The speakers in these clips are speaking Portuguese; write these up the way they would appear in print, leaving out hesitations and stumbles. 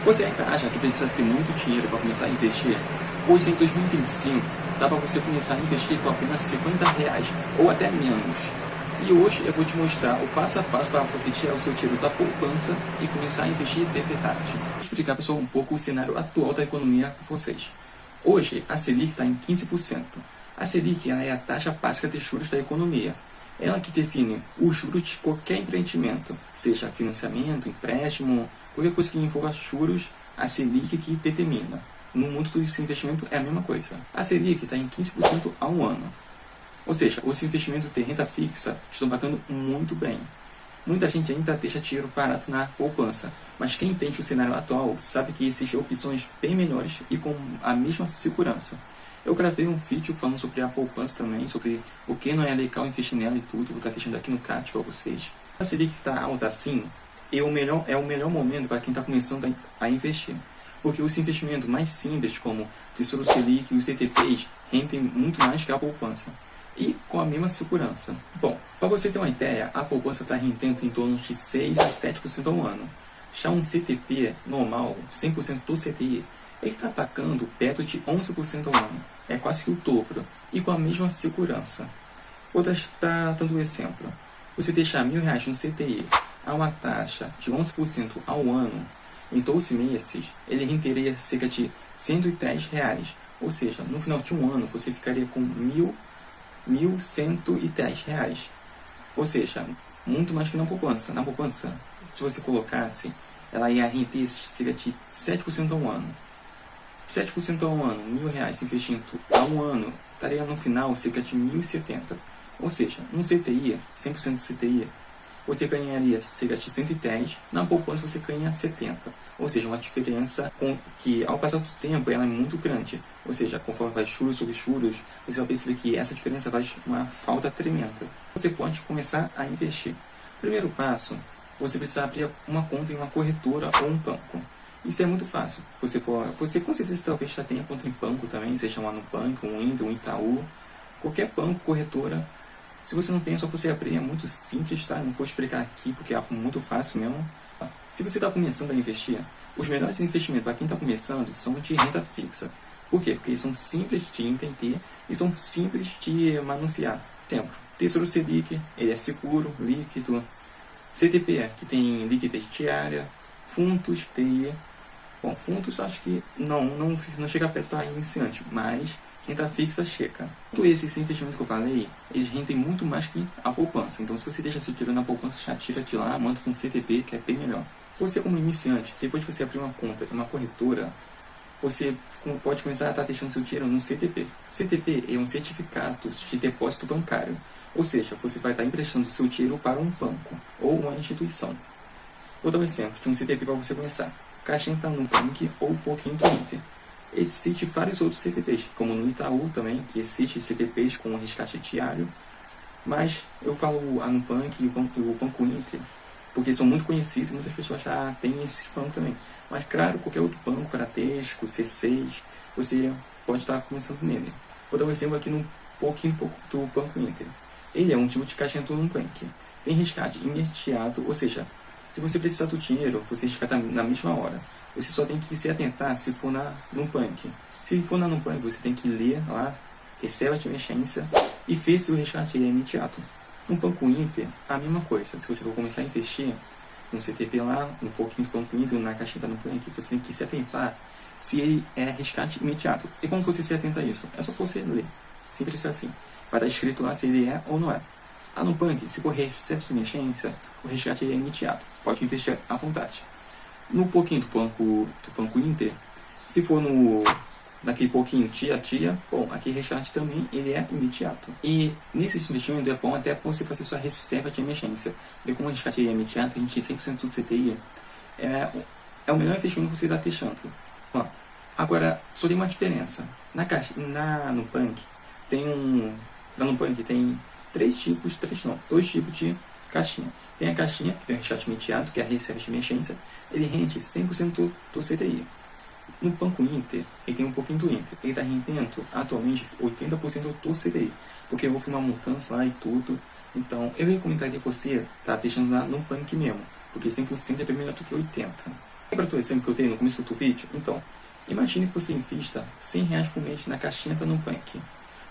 Você ainda acha que precisa ter muito dinheiro para começar a investir? Pois em 2025 dá para você começar a investir com apenas R$ 50 ou até menos. E hoje eu vou te mostrar o passo a passo para você tirar o seu dinheiro da poupança e começar a investir de verdade. Vou explicar, pessoal, um pouco o cenário atual da economia para vocês. Hoje a Selic está em 15%. A Selic ela é a taxa básica de juros da economia. Ela que define o juros de qualquer empreendimento, seja financiamento, empréstimo, qualquer coisa que envolva juros, a Selic que determina. No mundo do investimento é a mesma coisa. A Selic está em 15% ao ano. Ou seja, os investimentos de renda fixa estão pagando muito bem. Muita gente ainda deixa dinheiro barato na poupança, mas quem entende o cenário atual sabe que existem opções bem melhores e com a mesma segurança. Eu gravei um vídeo falando sobre a poupança também, sobre o que não é legal investir nela e tudo, vou estar deixando aqui no card para vocês. A Selic que está alta assim, é o melhor momento para quem está começando a investir. Porque os investimentos mais simples, como Tesouro Selic e os CTPs, rendem muito mais que a poupança. E com a mesma segurança. Bom, para você ter uma ideia, a poupança está rendendo em torno de 6 a 7% ao ano. Já um CTP normal, 100% do CTI, ele está pagando perto de 11% ao ano. É quase que o dobro. E com a mesma segurança. Vou estar dando um exemplo. Você deixar R$ 1.000 no CTI a uma taxa de 11% ao ano, em 12 meses, ele renderia cerca de R$ 110. Ou seja, no final de um ano, você ficaria com R$ 1.110. Ou seja, muito mais que na poupança. Na poupança, se você colocasse, ela ia render cerca de 7% ao ano. 7% ao ano, R$ 1.000 investindo ao ano, estaria no final cerca de 1.070. Ou seja, no CTI, 100% do CTI, você ganharia cerca de 110, na poupança você ganha 70. Ou seja, uma diferença que ao passar do tempo ela é muito grande. Ou seja, conforme vai juros sobre juros, você vai perceber que essa diferença faz uma falta tremenda. Você pode começar a investir. Primeiro passo, você precisa abrir uma conta em uma corretora ou um banco. Isso é muito fácil. Você com certeza talvez já tenha conta em banco também, seja um Nubank, um Inter, um Itaú, qualquer banco, corretora. Se você não tem, é só você abrir, é muito simples, tá? Não vou explicar aqui porque é muito fácil mesmo. Se você está começando a investir, os melhores investimentos para quem está começando são de renda fixa. Por quê? Porque eles são simples de entender e são simples de manusear. Exemplo, Tesouro Selic, ele é seguro, líquido. CTP, que tem liquidez diária. Fundos, TI. Bom, fundos acho que não chega perto para iniciante, mas renda fixa chega. Todos esses investimentos que eu falei, eles rendem muito mais que a poupança. Então, se você deixa seu dinheiro na poupança, já tira de lá, manda com CTP, que é bem melhor. Você, como iniciante, depois de você abrir uma conta em uma corretora, você pode começar a estar deixando seu dinheiro no CTP. CTP é um certificado de depósito bancário. Ou seja, você vai estar emprestando seu dinheiro para um banco ou uma instituição. Vou dar um exemplo de um CTP para você começar. Caixinha está no Nubank ou um pouquinho do Inter. Existem vários outros CTPs, como no Itaú também, que existe CTPs com resgate diário. Mas eu falo a Nubank e o Banco Inter, porque são muito conhecidos e muitas pessoas já têm esse banco também. Mas claro, qualquer outro banco, Bradesco, C6, você pode estar começando nele. Vou dar um exemplo aqui no pouquinho do Banco Inter. Ele é um tipo de caixinha do Nubank. Tem resgate imediato, ou seja, se você precisar do dinheiro, você resgata na mesma hora. Você só tem que se atentar se for na Nubank. Se for na Nubank, você tem que ler lá, reserva de emergência e ver se o resgate é imediato. No Banco Inter, a mesma coisa. Se você for começar a investir no CTP lá, um pouquinho do Banco Inter, na caixinha da Nubank, você tem que se atentar se ele é resgate imediato. E como você se atenta a isso? É só você ler. Simples assim. Vai estar escrito lá se ele é ou não é. A Nubank, se for reserva de emergência, o resgate é imediato. Pode investir à vontade. No pouquinho do Banco Inter, se for naquele pouquinho dia a dia, bom, aquele resgate também ele é imediato. E nesse investimento é bom até para você fazer sua reserva de emergência. Porque como o resgate é imediato, a gente tem 100% do CTI, é o melhor investimento que você está deixando. Ó, agora, só tem uma diferença. Na Nubank, na Nubank tem dois tipos de caixinha. Tem a caixinha, que tem o resgate imediato, que é a reserva de emergência, ele rende 100% do CTI. No Banco Inter, ele tem um pouquinho do Inter. Ele está rendendo atualmente 80% do CTI, porque houve uma mudança lá e tudo. Então, eu recomendaria você estar deixando lá no Nubank mesmo, porque 100% é bem melhor do que 80%. Lembra do exemplo que eu dei no começo do vídeo? Então, imagine que você invista R$100 por mês na caixinha da Nubank.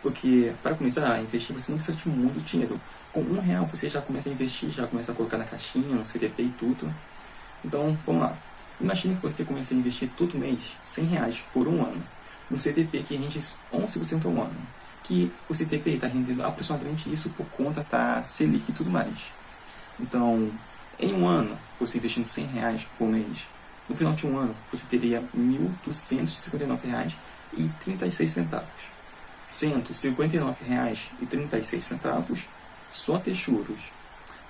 Porque, para começar a investir, você não precisa de muito dinheiro. Com R$1 você já começa a investir, já começa a colocar na caixinha, no CDP e tudo. Então, vamos lá. Imagine que você começa a investir todo mês R$100 por um ano. Um CDP que rende 11% ao ano. Que o CDP está rendendo aproximadamente isso por conta da Selic e tudo mais. Então, em um ano, você investindo R$100 por mês, no final de um ano, você teria R$1.259,36. R$159,36 só ter juros.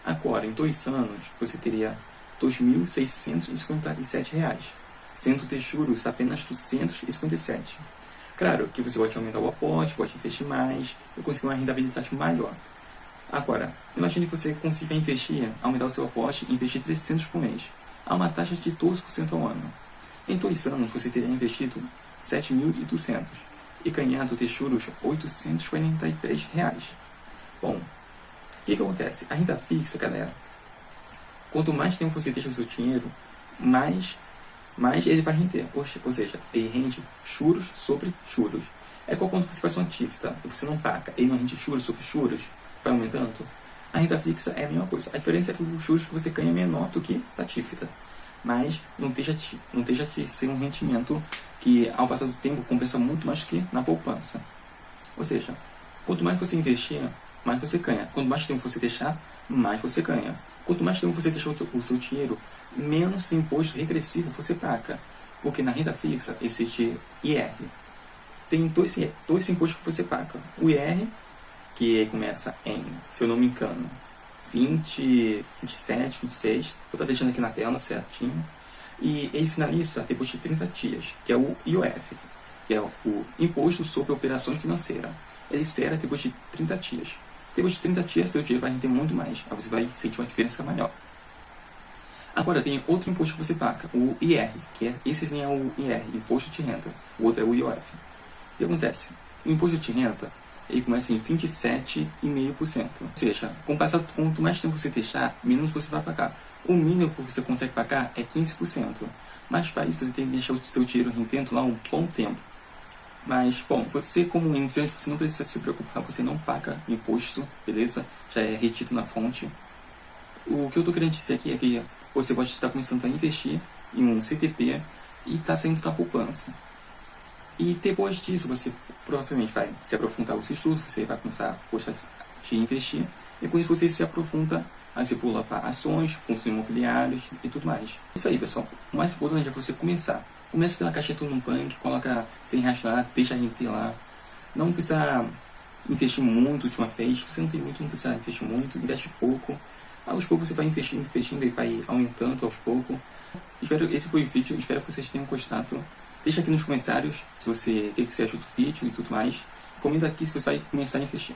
Agora, em 2 anos, você teria R$2.657, sendo ter juros apenas R$257. Claro que você pode aumentar o aporte, pode investir mais e conseguir uma rentabilidade maior. Agora, imagine que você consiga investir, aumentar o seu aporte e investir R$300 por mês, a uma taxa de 12% ao ano. Em 2 anos, você teria investido R$7.200 e ganhado de juros R$843. Bom, o que acontece? A renda fixa, galera, quanto mais tempo você deixa o seu dinheiro, mais ele vai render. Ou seja, ele rende juros sobre juros. É igual quando você faz uma dívida e você não paga, ele não rende juros sobre juros, vai aumentando. A renda fixa é a mesma coisa. A diferença é que os juros que você ganha é menor do que da dívida. Mas não deixa de ser um rendimento que, ao passar do tempo, compensa muito mais do que na poupança. Ou seja, quanto mais você investir, mais você ganha. Quanto mais tempo você deixar, mais você ganha. Quanto mais tempo você deixar o seu dinheiro, menos imposto regressivo você paga. Porque na renda fixa existe IR. Tem dois impostos que você paga. O IR, que começa em, se eu não me engano, 20, 27, 26. Vou estar deixando aqui na tela certinho. E ele finaliza depois de 30 dias, que é o IOF, que é o Imposto sobre Operações Financeiras. Ele zera depois de 30 dias. Depois de 30 dias, seu dinheiro vai render muito mais. Aí você vai sentir uma diferença maior. Agora, tem outro imposto que você paga, o IR, que esse sim é o IR, Imposto de Renda. O outro é o IOF. O que acontece? O Imposto de Renda, ele começa em 27,5%. Ou seja, quanto mais tempo você deixar, menos você vai pagar. O mínimo que você consegue pagar é 15%. Mas para isso, você tem que deixar o seu dinheiro rendendo lá um bom tempo. Mas, bom, você como iniciante, você não precisa se preocupar, você não paga imposto, beleza? Já é retido na fonte. O que eu estou querendo dizer aqui é que você pode estar começando a investir em um CDP e está saindo da poupança. E depois disso, você provavelmente vai se aprofundar os estudos, você vai começar a gostar de investir. E com isso você se aprofunda, aí você pula para ações, fundos imobiliários e tudo mais. Isso aí, pessoal. O mais importante é você começar. Comece pela caixinha do Nubank, coloca R$100 lá, deixa render lá. Não precisa investir muito de uma vez. Você não tem muito, não precisa investir muito, investe pouco. Aos poucos você vai investindo e vai aumentando aos poucos. Esse foi o vídeo, espero que vocês tenham gostado. Deixa aqui nos comentários se você quer que você ajude o vídeo e tudo mais. Comenta aqui se você vai começar a investir.